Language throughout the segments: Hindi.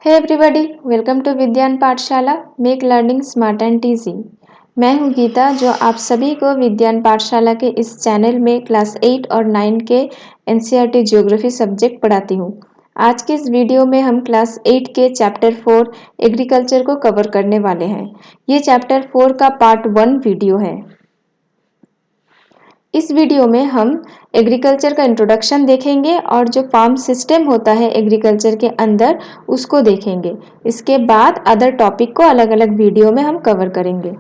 हे एवरीबॉडी, वेलकम टू विज्ञान पाठशाला make learning smart and easy. मैं हूं गीता, जो आप सभी को विज्ञान पाठशाला के इस चैनल में क्लास 8 और 9 के एनसीईआरटी ज्योग्राफी सब्जेक्ट पढ़ाती हूं। आज के इस वीडियो में हम क्लास 8 के चैप्टर 4 एग्रीकल्चर को कवर करने वाले हैं। ये चैप्टर 4 का पार्ट 1 वीडियो है। इस वीडियो में हम एग्रीकल्चर का इंट्रोडक्शन देखेंगे और जो फार्म सिस्टम होता है एग्रीकल्चर के अंदर उसको देखेंगे। इसके बाद अदर टॉपिक को अलग अलग वीडियो में हम कवर करेंगे।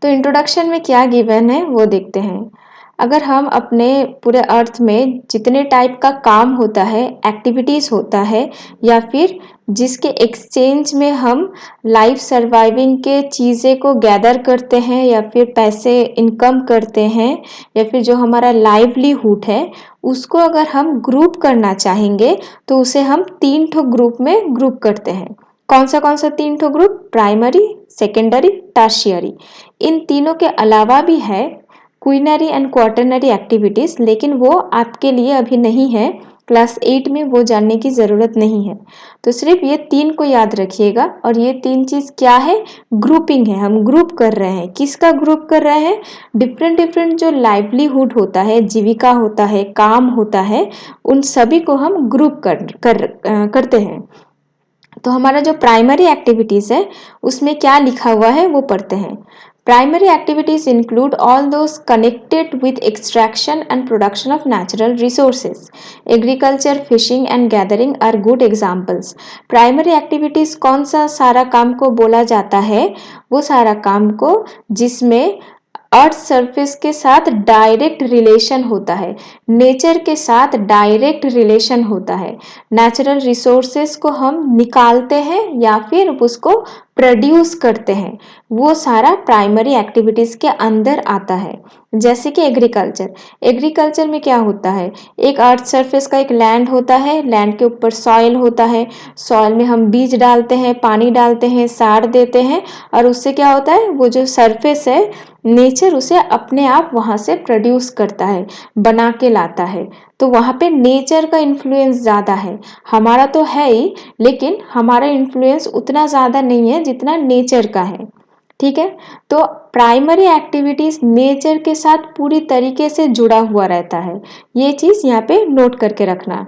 तो इंट्रोडक्शन में क्या गिवन है वो देखते हैं। अगर हम अपने पूरे अर्थ में जितने टाइप का काम होता है, एक्टिविटीज़ होता है, या फिर जिसके एक्सचेंज में हम लाइफ सर्वाइविंग के चीज़ें को गैदर करते हैं या फिर पैसे इनकम करते हैं, या फिर जो हमारा लाइवलीहुड है उसको अगर हम ग्रुप करना चाहेंगे तो उसे हम 3 ठो ग्रुप में ग्रुप करते हैं। कौन सा 3 ठो ग्रुप? Primary, secondary, tertiary. इन तीनों के अलावा भी है क्विनरी एंड क्वाटरनरी एक्टिविटीज़, लेकिन वो आपके लिए अभी नहीं है। क्लास 8 में वो जानने की ज़रूरत नहीं है। तो सिर्फ ये 3 को याद रखिएगा। और ये 3 चीज़ क्या है? ग्रुपिंग है। हम ग्रुप कर रहे हैं। किसका ग्रुप कर रहे हैं? डिफरेंट डिफरेंट जो लाइवलीहुड होता है, जीविका होता है, काम होता है, उन सभी को हम ग्रुप करते हैं। तो हमारा जो प्राइमरी एक्टिविटीज़ है उसमें क्या लिखा हुआ है वो पढ़ते हैं। Primary activities include all those connected with extraction and production of natural resources. Agriculture, fishing and gathering are good examples. Primary activities कौन सा सारा काम को बोला जाता है? वो सारा काम को जिसमें अर्थ सरफेस के साथ डायरेक्ट रिलेशन होता है, नेचर के साथ डायरेक्ट रिलेशन होता है। नेचुरल रिसोर्सेस को हम निकालते हैं या फिर उसको प्रोड्यूस करते हैं, वो सारा प्राइमरी एक्टिविटीज़ के अंदर आता है। जैसे कि एग्रीकल्चर में क्या होता है? एक अर्थ सरफेस का एक लैंड होता है, लैंड के ऊपर सॉइल होता है, सॉइल में हम बीज डालते हैं, पानी डालते हैं, सार देते हैं, और उससे क्या होता है? वो जो सरफेस है, नेचर उसे अपने आप वहाँ से प्रोड्यूस करता है, बना के लाता है। तो वहाँ पे नेचर का इन्फ्लुएंस ज़्यादा है। हमारा तो है ही, लेकिन हमारा इन्फ्लुएंस उतना ज़्यादा नहीं है जितना नेचर का है। ठीक है? तो प्राइमरी एक्टिविटीज़ नेचर के साथ पूरी तरीके से जुड़ा हुआ रहता है। ये चीज़ यहाँ पे नोट करके रखना।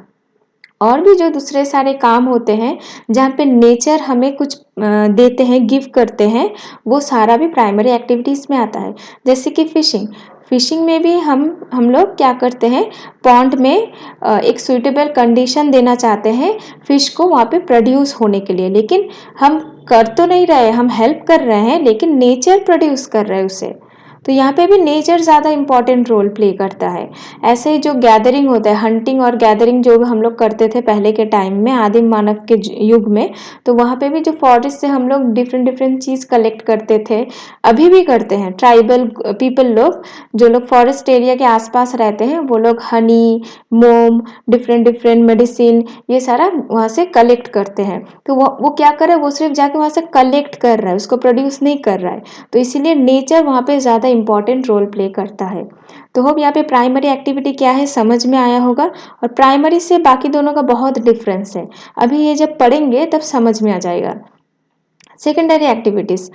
और भी जो दूसरे सारे काम होते हैं जहाँ पे नेचर हमें कुछ देते हैं, गिव करते हैं, वो सारा भी प्राइमरी एक्टिविटीज़ में आता है। जैसे कि फिशिंग में भी हम लोग क्या करते हैं? पॉन्ड में एक सुइटेबल कंडीशन देना चाहते हैं फिश को वहाँ पे प्रोड्यूस होने के लिए, लेकिन हम कर तो नहीं रहे, हम हेल्प कर रहे हैं, लेकिन नेचर प्रोड्यूस कर रहा है उसे। तो यहाँ पे भी नेचर ज़्यादा इम्पॉर्टेंट रोल प्ले करता है। ऐसे ही जो गैदरिंग होता है, हंटिंग और गैदरिंग जो हम लोग करते थे पहले के टाइम में, आदिम मानव के युग में, तो वहाँ पे भी जो फॉरेस्ट से हम लोग डिफरेंट डिफरेंट चीज़ कलेक्ट करते थे, अभी भी करते हैं। ट्राइबल पीपल लोग, जो लोग फॉरेस्ट एरिया के आसपास रहते हैं, वो लोग हनी, मोम, डिफरेंट डिफरेंट मेडिसिन, ये सारा वहाँ से कलेक्ट करते हैं। तो वो क्या कर रहा है? वो सिर्फ जाके वहाँ से कलेक्ट कर रहा है, उसको प्रोड्यूस नहीं कर रहा है। तो इसीलिए नेचर वहाँ पे ज़्यादा इम्पॉर्टेंट रोल प्ले करता है। तो होप यहाँ पे प्राइमरी एक्टिविटी क्या है समझ में आया होगा, और प्राइमरी से बाकी दोनों का बहुत डिफरेंस है। अभी ये जब पढ़ेंगे तब समझ में आ जाएगा। Secondary activities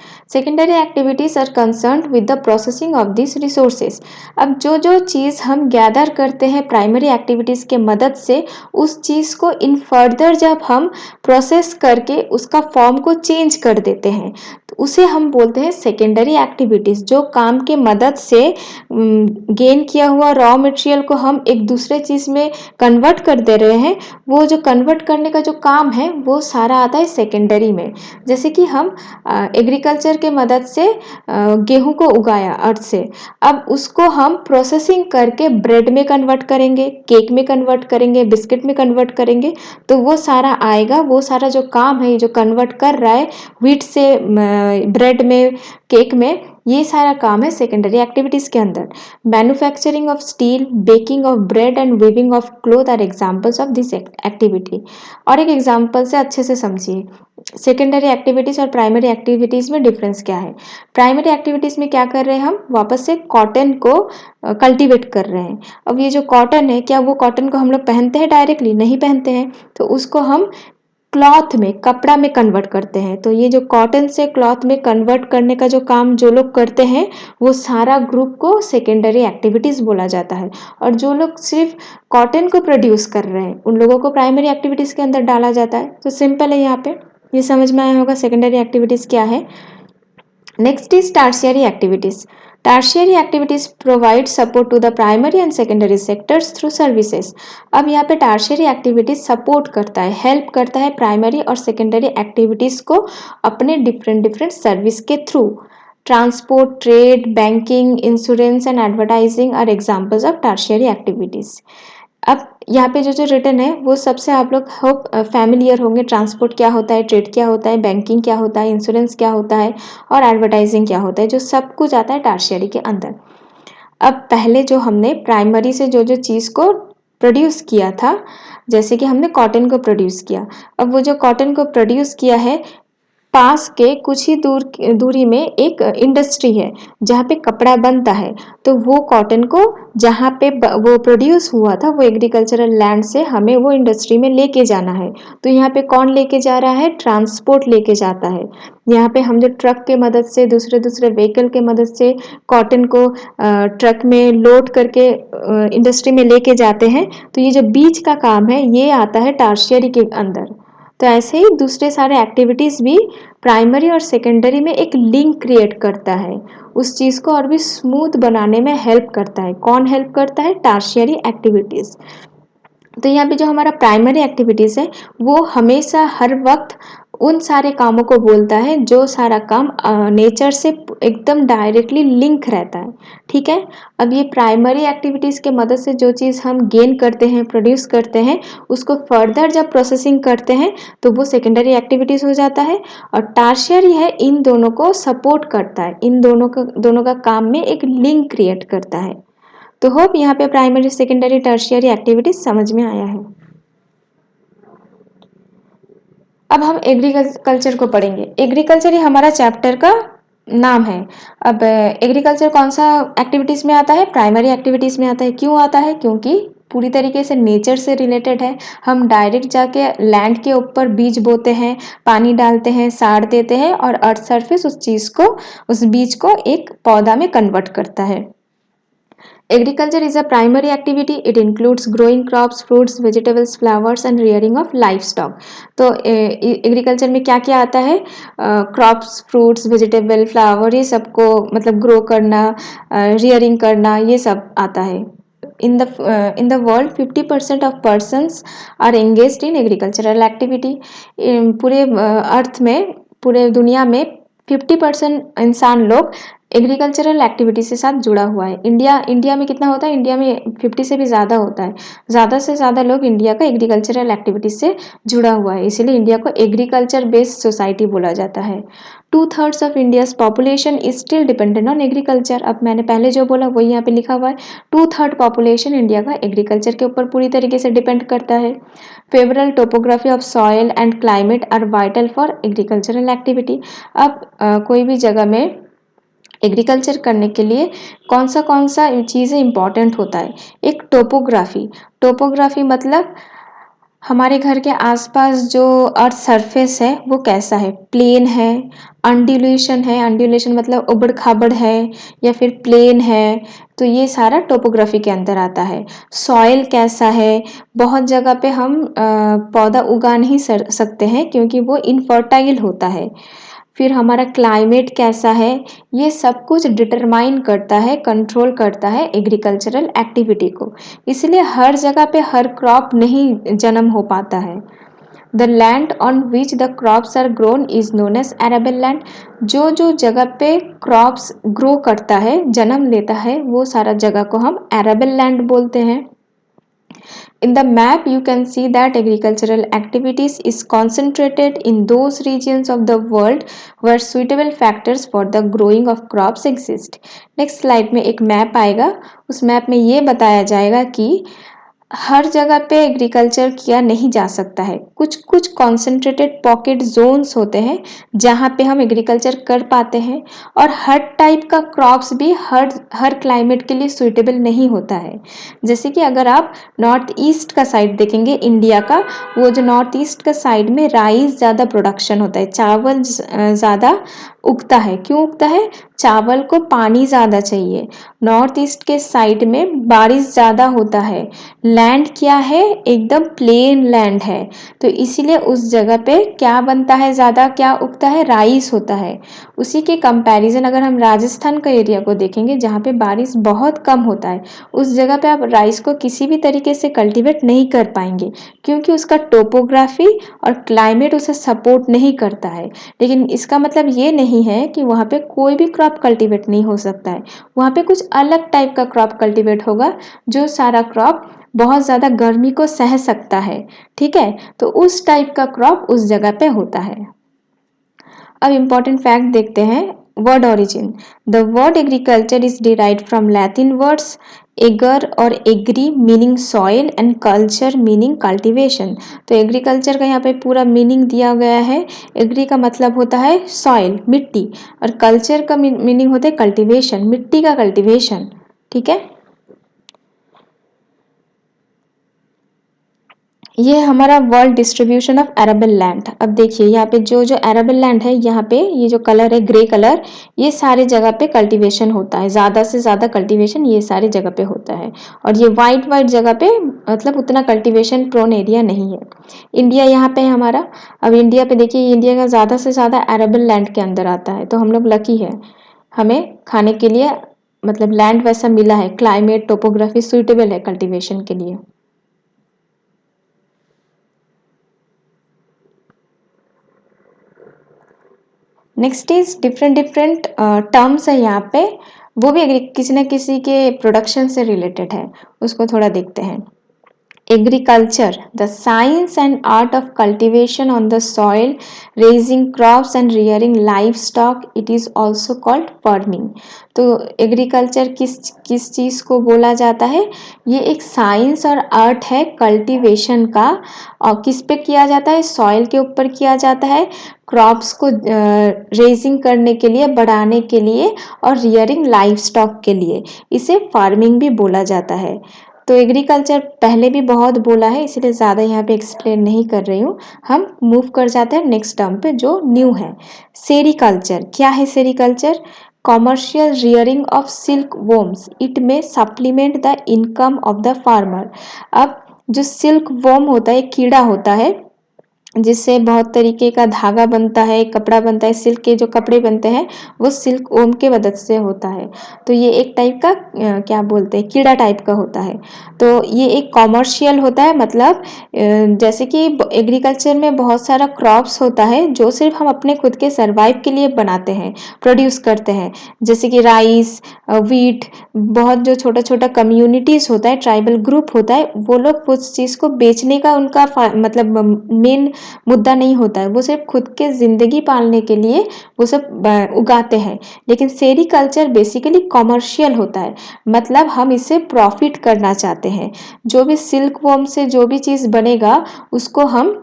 are concerned with the processing of these resources. अब जो चीज़ हम गैदर करते हैं प्राइमरी एक्टिविटीज़ के मदद से, उस चीज़ को इन फर्दर जब हम प्रोसेस करके उसका फॉर्म को चेंज कर देते हैं, तो उसे हम बोलते हैं सेकेंडरी एक्टिविटीज़। जो काम के मदद से गेन किया हुआ रॉ मटेरियल को हम एक दूसरे चीज़ में कन्वर्ट कर दे रहे हैं, वो जो कन्वर्ट करने का जो काम है वो सारा आता है सेकेंडरी में। जैसे कि हम एग्रीकल्चर के मदद से गेहूं को उगाया अर्थ से, अब उसको हम प्रोसेसिंग करके ब्रेड में कन्वर्ट करेंगे, केक में कन्वर्ट करेंगे, बिस्किट में कन्वर्ट करेंगे, तो वो सारा आएगा। वो सारा जो काम है, जो कन्वर्ट कर रहा है व्हीट से ब्रेड में, केक में, ये सारा काम है सेकेंडरी एक्टिविटीज़ के अंदर। Manufacturing of steel, baking of bread and weaving of cloth are examples of this activity. और एक एग्जांपल से अच्छे से समझिए सेकेंडरी एक्टिविटीज़ और प्राइमरी एक्टिविटीज़ में डिफरेंस क्या है। प्राइमरी एक्टिविटीज़ में क्या कर रहे हैं, हम वापस से कॉटन को कल्टीवेट कर रहे हैं। अब ये जो कॉटन है, क्या वो कॉटन को हम लोग पहनते हैं डायरेक्टली? नहीं पहनते हैं, तो उसको हम क्लॉथ में, कपड़ा में कन्वर्ट करते हैं। तो ये जो कॉटन से क्लॉथ में कन्वर्ट करने का जो काम जो लोग करते हैं, वो सारा ग्रुप को सेकेंडरी एक्टिविटीज़ बोला जाता है। और जो लोग सिर्फ कॉटन को प्रोड्यूस कर रहे हैं, उन लोगों को प्राइमरी एक्टिविटीज़ के अंदर डाला जाता है। तो सिंपल है, यहाँ पे ये समझ में आया होगा सेकेंडरी एक्टिविटीज़ क्या है। Next is tertiary activities. Tertiary activities provide support to the primary and secondary sectors through services. अब यहाँ पे tertiary activities support करता है, help करता है primary और secondary activities को अपने different service के through. Transport, trade, banking, insurance and advertising are examples of tertiary activities. अब यहाँ पे जो रिटर्न है वो सबसे आप लोग होप फैमिलियर होंगे। ट्रांसपोर्ट क्या होता है, ट्रेड क्या होता है, बैंकिंग क्या होता है, इंश्योरेंस क्या होता है और एडवर्टाइजिंग क्या होता है, जो सब कुछ आता है टर्शियरी के अंदर। अब पहले जो हमने प्राइमरी से जो चीज़ को प्रोड्यूस किया था, जैसे कि हमने कॉटन को प्रोड्यूस किया, अब वो जो कॉटन को प्रोड्यूस किया है, पास के कुछ ही दूरी में एक इंडस्ट्री है जहाँ पे कपड़ा बनता है। तो वो कॉटन को जहाँ पे वो प्रोड्यूस हुआ था, वो एग्रीकल्चरल लैंड से हमें वो इंडस्ट्री में लेके जाना है। तो यहाँ पे कौन लेके जा रहा है? ट्रांसपोर्ट लेके जाता है। यहाँ पे हम जो ट्रक के मदद से, दूसरे व्हीकल के मदद से कॉटन को ट्रक में लोड करके इंडस्ट्री में लेके जाते हैं। तो ये जो बीच का काम है, ये आता है टर्शियरी के अंदर। तो ऐसे ही दूसरे सारे एक्टिविटीज़ भी प्राइमरी और सेकेंडरी में एक लिंक क्रिएट करता है, उस चीज़ को और भी स्मूथ बनाने में हेल्प करता है। कौन हेल्प करता है? Tertiary activities. तो यहाँ पे जो हमारा प्राइमरी एक्टिविटीज़ है, वो हमेशा हर वक्त उन सारे कामों को बोलता है जो सारा काम नेचर से एकदम डायरेक्टली लिंक रहता है। ठीक है। अब ये प्राइमरी एक्टिविटीज़ के मदद से जो चीज़ हम गेन करते हैं, प्रोड्यूस करते हैं, उसको फर्दर जब प्रोसेसिंग करते हैं तो वो सेकेंडरी एक्टिविटीज़ हो जाता है। और टर्शियरी है, इन दोनों को सपोर्ट करता है, इन दोनों का काम में एक लिंक क्रिएट करता है। तो होप यहाँ पे प्राइमरी, सेकेंडरी, टर्शियरी एक्टिविटीज समझ में आया है। अब हम एग्रीकल्चर को पढ़ेंगे। एग्रीकल्चर ही हमारा चैप्टर का नाम है। अब एग्रीकल्चर कौन सा एक्टिविटीज़ में आता है? प्राइमरी एक्टिविटीज़ में आता है। क्यों आता है? क्योंकि पूरी तरीके से नेचर से रिलेटेड है। हम डायरेक्ट जाके लैंड के ऊपर बीज बोते हैं, पानी डालते हैं, साड़ देते हैं और अर्थ सरफेस उस चीज़ को, उस बीज को एक पौधा में कन्वर्ट करता है। Agriculture is a primary activity. It includes growing crops, fruits, vegetables, flowers and rearing of livestock. तो एग्रीकल्चर में क्या क्या आता है? क्रॉप्स, फ्रूट्स, वेजिटेबल, फ्लावर, ये सबको मतलब ग्रो करना, रियरिंग करना, ये सब आता है। In the world 50% of persons are engaged in agricultural activity. पूरे अर्थ में, पूरे दुनिया में 50% इंसान लोग एग्रीकल्चरल एक्टिविटी से साथ जुड़ा हुआ है। इंडिया में कितना होता है? इंडिया में 50 से भी ज़्यादा होता है। ज़्यादा से ज़्यादा लोग इंडिया का एग्रीकल्चरल एक्टिविटी से जुड़ा हुआ है, इसीलिए इंडिया को एग्रीकल्चर बेस्ड सोसाइटी बोला जाता है। 2/3 of India's population is still dependent on agriculture. अब मैंने पहले जो बोला वही यहाँ पे लिखा हुआ है। 2/3 पॉपुलेशन इंडिया का एग्रीकल्चर के ऊपर पूरी तरीके से डिपेंड करता है। Favourable topography of soil and climate are vital for agricultural activity. अब कोई भी जगह में एग्रीकल्चर करने के लिए कौन सा चीज़ें इंपॉर्टेंट होता है? एक टोपोग्राफी मतलब हमारे घर के आसपास जो अर्थ सरफेस है वो कैसा है? प्लेन है, अंड्यूलेशन मतलब उबड़ खाबड़ है या फिर प्लेन है, तो ये सारा टोपोग्राफी के अंदर आता है। सॉइल कैसा है? बहुत जगह पे हम पौधा उगा नहीं सकते हैं क्योंकि वो इनफर्टाइल होता है। फिर हमारा क्लाइमेट कैसा है? ये सब कुछ डिटरमाइन करता है, कंट्रोल करता है एग्रीकल्चरल एक्टिविटी को। इसलिए हर जगह पे हर क्रॉप नहीं जन्म हो पाता है। The land on which the crops are grown is known as arable land. जो जगह पे क्रॉप्स ग्रो करता है, जन्म लेता है, वो सारा जगह को हम एरेबल लैंड बोलते हैं। In the map, you can see that agricultural activities is concentrated in those regions of the world where suitable factors for the growing of crops exist. Next slide में एक मैप आएगा, उस मैप में ये बताया जाएगा कि हर जगह पे एग्रीकल्चर किया नहीं जा सकता है। कुछ कुछ कॉन्सेंट्रेटेड पॉकेट जोन्स होते हैं जहाँ पे हम एग्रीकल्चर कर पाते हैं, और हर टाइप का क्रॉप्स भी हर क्लाइमेट के लिए सूटेबल नहीं होता है। जैसे कि अगर आप नॉर्थ ईस्ट का साइड देखेंगे इंडिया का, वो जो नॉर्थ ईस्ट का साइड में राइस ज़्यादा प्रोडक्शन होता है, चावल ज़्यादा उगता है। क्यों उगता है? चावल को पानी ज़्यादा चाहिए। नॉर्थ ईस्ट के साइड में बारिश ज़्यादा होता है, लैंड क्या है, एकदम प्लेन लैंड है, तो इसीलिए उस जगह पे क्या बनता है, ज़्यादा क्या उगता है, राइस होता है। उसी के कंपैरिजन अगर हम राजस्थान का एरिया को देखेंगे जहाँ पे बारिश बहुत कम होता है, उस जगह पे आप राइस को किसी भी तरीके से कल्टीवेट नहीं कर पाएंगे, क्योंकि उसका टोपोग्राफी और क्लाइमेट उसे सपोर्ट नहीं करता है। लेकिन इसका मतलब ये नहीं है कि वहाँ पे कोई भी क्रॉप कल्टीवेट नहीं हो सकता है। वहाँ पे कुछ अलग टाइप का क्रॉप कल्टीवेट होगा, जो सारा क्रॉप बहुत ज़्यादा गर्मी को सह सकता है। ठीक है, तो उस टाइप का क्रॉप उस जगह पे होता है। अब इम्पॉर्टेंट फैक्ट देखते हैं। Word origin. The word agriculture is derived from Latin words ager और agri meaning soil and culture meaning cultivation. तो एग्रीकल्चर का यहाँ पे पूरा मीनिंग दिया गया है। एग्री का मतलब होता है सॉइल, मिट्टी, और कल्चर का मीनिंग होता है कल्टीवेशन, मिट्टी का कल्टीवेशन। ठीक है, ये हमारा world distribution of arable land. अब देखिए यहाँ पे जो जो एरेबल लैंड है, यहाँ पे ये जो कलर है ग्रे कलर, ये सारे जगह पे कल्टीवेशन होता है, ज़्यादा से ज़्यादा कल्टीवेशन ये सारे जगह पे होता है। और ये वाइट वाइट जगह पे मतलब उतना कल्टीवेशन प्रोन एरिया नहीं है। इंडिया यहाँ पे है हमारा। अब इंडिया पे देखिए, इंडिया का ज़्यादा से ज़्यादा एरेबल लैंड के अंदर आता है, तो हम लोग लकी है, हमें खाने के लिए मतलब लैंड वैसा मिला है, क्लाइमेट टोपोग्राफी सुइटेबल है कल्टीवेशन के लिए। Next is different different terms है यहाँ पे, वो भी किसी न किसी के प्रोडक्शन से रिलेटेड है, उसको थोड़ा देखते हैं। Agriculture, the science and art of cultivation on the soil, raising crops and rearing livestock, it is also called farming। तो एग्रीकल्चर किस किस चीज़ को बोला जाता है? ये एक साइंस और आर्ट है कल्टीवेशन का, और किस पे किया जाता है? सॉइल के ऊपर किया जाता है, क्रॉप्स को रेजिंग करने के लिए, बढ़ाने के लिए, और रियरिंग लाइव स्टॉक के लिए, इसे फार्मिंग भी बोला जाता है। तो एग्रीकल्चर पहले भी बहुत बोला है, इसलिए ज़्यादा यहाँ पे एक्सप्लेन नहीं कर रही हूँ। हम मूव कर जाते हैं नेक्स्ट टर्म पे जो न्यू है, सेरीकल्चर। क्या है sericulture? Commercial rearing of silk worms, it में supplement the income of the farmer. अब जो सिल्क वोम होता है, कीड़ा होता है जिससे बहुत तरीके का धागा बनता है, कपड़ा बनता है, सिल्क के जो कपड़े बनते हैं वो सिल्क ओम के मदद से होता है। तो ये एक टाइप का क्या बोलते हैं, कीड़ा टाइप का होता है। तो ये एक कॉमर्शियल होता है, मतलब जैसे कि एग्रीकल्चर में बहुत सारा क्रॉप्स होता है जो सिर्फ हम अपने खुद के सर्वाइव के लिए बनाते हैं, प्रोड्यूस करते हैं, जैसे कि राइस, वीट। बहुत जो छोटा छोटा कम्युनिटीज़ होता है, ट्राइबल ग्रुप होता है, वो लोग उस चीज़ को बेचने का उनका मतलब मेन मुद्दा नहीं होता है, वो सिर्फ खुद के ज़िंदगी पालने के लिए वो सब उगाते हैं। लेकिन सेरीकल्चर बेसिकली कॉमर्शियल होता है, मतलब हम इससे प्रॉफिट करना चाहते हैं। जो भी सिल्क वॉर्म से जो भी चीज़ बनेगा उसको हम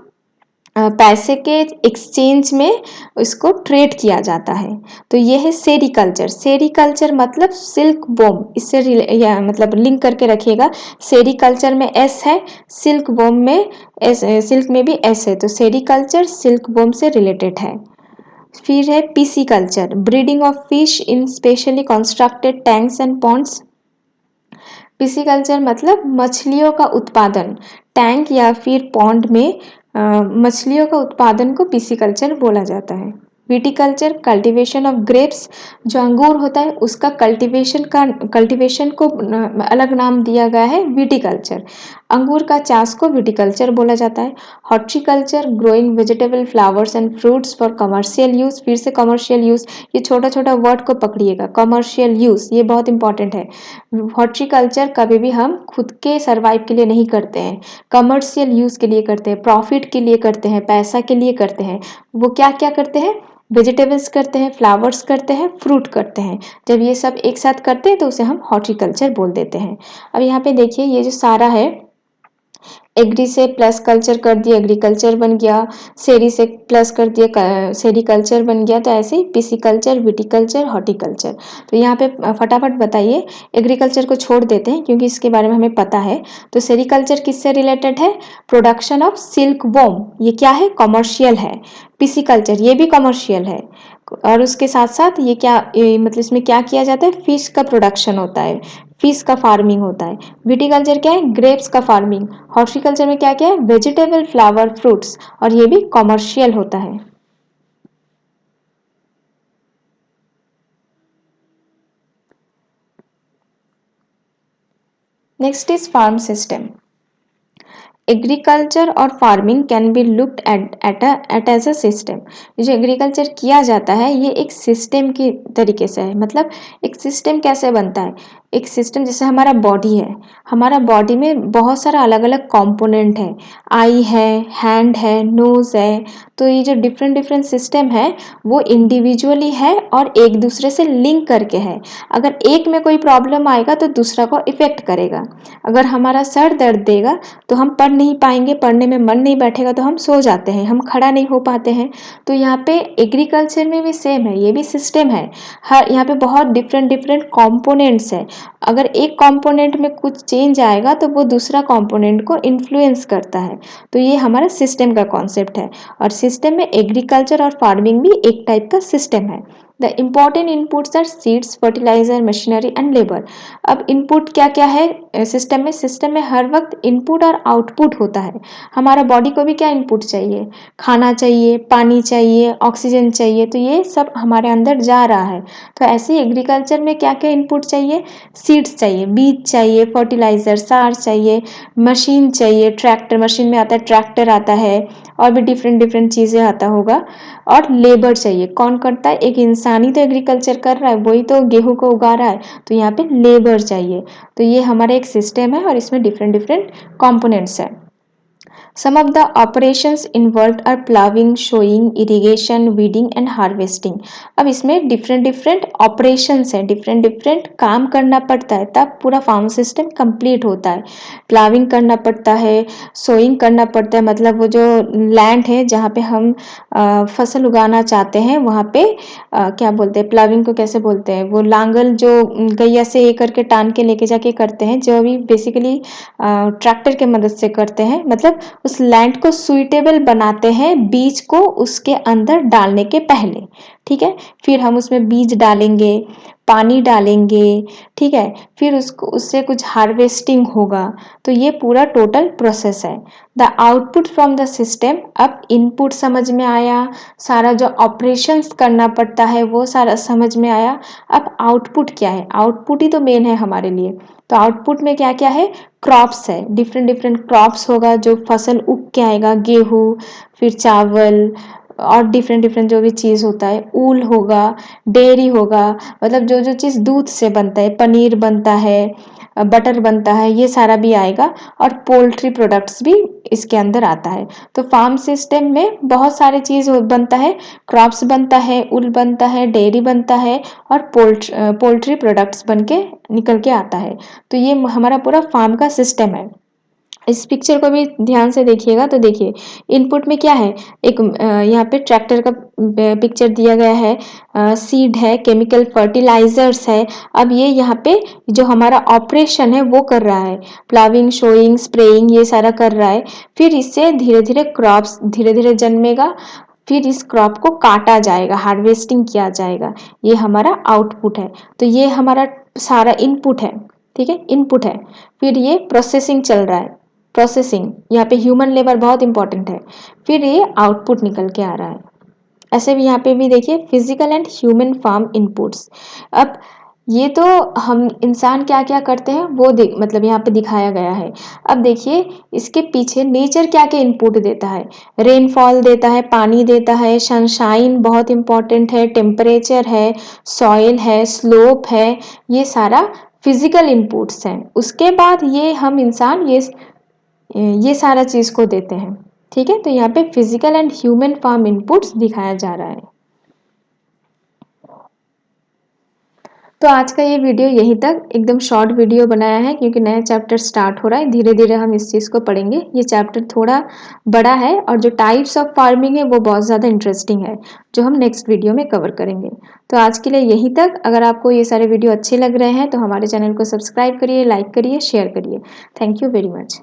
पैसे के एक्सचेंज में इसको ट्रेड किया जाता है। तो ये है सेरीकल्चर। सेरीकल्चर मतलब सिल्क वॉर्म, इससे या मतलब लिंक करके रखिएगा। सेरीकल्चर में एस है, सिल्क वॉर्म में एस, सिल्क में भी एस है, तो सेरीकल्चर सिल्क वॉर्म से रिलेटेड है। फिर है pisciculture, breeding of fish in specially constructed tanks and ponds. Pisciculture मतलब मछलियों का उत्पादन, टैंक या फिर पॉन्ड में मछलियों का उत्पादन को पिसीकल्चर बोला जाता है। विटिकल्चर कल्टीवेशन ऑफ ग्रेप्स, जो अंगूर होता है उसका कल्टीवेशन को अलग नाम दिया गया है विटिकल्चर। अंगूर का चाष को विटिकल्चर बोला जाता है। Horticulture growing vegetable flowers and fruits for commercial use, फिर से कमर्शियल यूज़, ये छोटा छोटा वर्ड को पकड़िएगा, कमर्शियल यूज़ ये बहुत इंपॉर्टेंट है। हॉर्टिकल्चर कभी भी हम खुद के सर्वाइव के लिए नहीं करते हैं, कमर्शियल यूज़ के लिए करते हैं, प्रॉफिट के लिए करते हैं, पैसा के लिए करते हैं। वो क्या क्या करते हैं, वेजिटेबल्स करते हैं, फ्लावर्स करते हैं, फ्रूट करते हैं। जब ये सब एक साथ करते हैं तो उसे हम हॉर्टिकल्चर बोल देते हैं। अब यहाँ पे देखिए ये जो सारा है, एग्री से प्लस कल्चर कर दिया एग्रीकल्चर बन गया, सेरी से प्लस कर दिया सेरीकल्चर बन गया, तो ऐसे ही पिसिकल्चर, विटिकल्चर, हॉर्टिकल्चर। तो यहाँ पे फटाफट बताइए, एग्रीकल्चर को छोड़ देते हैं क्योंकि इसके बारे में हमें पता है। तो सेरीकल्चर किससे रिलेटेड है, प्रोडक्शन ऑफ सिल्क वॉर्म, ये क्या है, कमर्शियल है। पिसिकल्चर ये भी कमर्शियल है, और उसके साथ साथ ये क्या मतलब इसमें क्या किया जाता है, फिश का प्रोडक्शन होता है, फिश का फार्मिंग होता है। विटिकल्चर क्या है, ग्रेप्स का फार्मिंग। हॉर्टिकल्चर में क्या क्या है, वेजिटेबल, फ्लावर, फ्रूट्स, और ये भी कमर्शियल होता है। Next is farm system. Agriculture और farming can be looked at as a system. ये जो एग्रीकल्चर किया जाता है ये एक सिस्टम की तरीके से है। मतलब एक सिस्टम कैसे बनता है, एक सिस्टम जैसे हमारा बॉडी है, हमारा बॉडी में बहुत सारा अलग अलग कंपोनेंट है, आई है, हैंड है, नोज है। तो ये जो डिफरेंट डिफरेंट सिस्टम है वो इंडिविजुअली है और एक दूसरे से लिंक करके है। अगर एक में कोई प्रॉब्लम आएगा तो दूसरा को इफेक्ट करेगा। अगर हमारा सर दर्द देगा तो हम पढ़ नहीं पाएंगे, पढ़ने में मन नहीं बैठेगा तो हम सो जाते हैं, हम खड़ा नहीं हो पाते हैं। तो यहाँ पे एग्रीकल्चर में भी सेम है, ये भी सिस्टम है। हर यहाँ पे बहुत डिफरेंट डिफरेंट कंपोनेंट्स है। अगर एक कंपोनेंट में कुछ चेंज आएगा तो वो दूसरा कंपोनेंट को इन्फ्लुएंस करता है। तो ये हमारा सिस्टम का कॉन्सेप्ट है, और सिस्टम में एग्रीकल्चर और फार्मिंग भी एक टाइप का सिस्टम है। The important inputs are seeds, fertiliser, machinery and labour. अब इनपुट क्या क्या है सिस्टम में, सिस्टम में हर वक्त इनपुट और आउटपुट होता है। हमारा बॉडी को भी क्या इनपुट चाहिए, खाना चाहिए, पानी चाहिए, ऑक्सीजन चाहिए, तो ये सब हमारे अंदर जा रहा है। तो ऐसे ही एग्रीकल्चर में क्या क्या इनपुट चाहिए, सीड्स चाहिए, बीज चाहिए, फर्टिलाइजर, सार चाहिए, मशीन चाहिए, ट्रैक्टर, मशीन में आता है ट्रैक्टर आता है, और भी डिफरेंट डिफरेंट चीज़ें आता होगा। और लेबर चाहिए, कौन करता है, एक इंसान ही तो एग्रीकल्चर कर रहा है, वही तो गेहूं को उगा रहा है, तो यहाँ पे लेबर चाहिए। तो ये हमारा एक सिस्टम है और इसमें डिफरेंट डिफरेंट कंपोनेंट्स है। Some of the operations involved are plowing, sowing, irrigation, weeding and harvesting. अब इसमें डिफरेंट डिफरेंट ऑपरेशंस है, डिफरेंट डिफरेंट काम करना पड़ता है तब पूरा फार्म सिस्टम कंप्लीट होता है। प्लाविंग करना पड़ता है, सोइंग करना पड़ता है, मतलब वो जो लैंड है जहाँ पे हम फसल उगाना चाहते हैं वहाँ पे क्या बोलते हैं, प्लाविंग को कैसे बोलते हैं, वो लांगल जो गैया से ये करके टान के लेके जाके करते हैं, जो अभी बेसिकली ट्रैक्टर के मदद से करते हैं। मतलब उस लैंड को सुइटेबल बनाते हैं बीज को उसके अंदर डालने के पहले, ठीक है। फिर हम उसमें बीज डालेंगे, पानी डालेंगे, ठीक है, फिर उसको उससे कुछ हार्वेस्टिंग होगा। तो ये पूरा टोटल प्रोसेस है। The output from the system, अब इनपुट समझ में आया, सारा जो ऑपरेशंस करना पड़ता है वो सारा समझ में आया। अब आउटपुट क्या है, आउटपुट ही तो मेन है हमारे लिए। तो आउटपुट में क्या क्या है, क्रॉप्स है, डिफरेंट डिफरेंट क्रॉप्स होगा जो फसल उग के आएगा, गेहूँ, फिर चावल, और डिफरेंट डिफरेंट जो भी चीज़ होता है, ऊल होगा, डेयरी होगा, मतलब जो जो चीज़ दूध से बनता है, पनीर बनता है, बटर बनता है, ये सारा भी आएगा। और पोल्ट्री प्रोडक्ट्स भी इसके अंदर आता है। तो फार्म सिस्टम में बहुत सारे चीज़ बनता है, क्रॉप्स बनता है, ऊल बनता है, डेयरी बनता है, और पोल्ट्री प्रोडक्ट्स बन के निकल के आता है। तो ये हमारा पूरा फार्म का सिस्टम है। इस पिक्चर को भी ध्यान से देखिएगा तो देखिए इनपुट में क्या है, एक यहाँ पे ट्रैक्टर का पिक्चर दिया गया है, सीड है, केमिकल फर्टिलाइजर्स है। अब ये यहाँ पे जो हमारा ऑपरेशन है वो कर रहा है, प्लाविंग, शोइंग, स्प्रेइंग, ये सारा कर रहा है। फिर इससे धीरे धीरे क्रॉप्स धीरे धीरे जन्मेगा, फिर इस क्रॉप को काटा जाएगा, हार्वेस्टिंग किया जाएगा, ये हमारा आउटपुट है। तो ये हमारा सारा इनपुट है, ठीक है, इनपुट है। फिर ये प्रोसेसिंग चल रहा है, प्रोसेसिंग, यहाँ पे ह्यूमन लेबर बहुत इंपॉर्टेंट है। फिर ये आउटपुट निकल के आ रहा है। ऐसे भी यहाँ पे भी देखिए physical and human farm inputs. अब ये तो हम इंसान क्या क्या करते हैं वो मतलब यहाँ पे दिखाया गया है। अब देखिए इसके पीछे नेचर क्या क्या इनपुट देता है। रेनफॉल देता है, पानी देता है, सनशाइन बहुत इंपॉर्टेंट है, टेम्परेचर है, सॉइल है, स्लोप है, ये सारा फिजिकल इनपुट्स हैं। उसके बाद ये हम इंसान ये सारा चीज़ को देते हैं। ठीक है, तो यहाँ पे physical and human farm inputs दिखाया जा रहा है। तो आज का ये वीडियो यहीं तक, एकदम शॉर्ट वीडियो बनाया है क्योंकि नया चैप्टर स्टार्ट हो रहा है। धीरे धीरे हम इस चीज़ को पढ़ेंगे। ये चैप्टर थोड़ा बड़ा है और जो टाइप्स ऑफ फार्मिंग है वो बहुत ज़्यादा इंटरेस्टिंग है, जो हम नेक्स्ट वीडियो में कवर करेंगे। तो आज के लिए यहीं तक। अगर आपको ये सारे वीडियो अच्छे लग रहे हैं तो हमारे चैनल को सब्सक्राइब करिए, लाइक करिए, शेयर करिए। Thank you very much.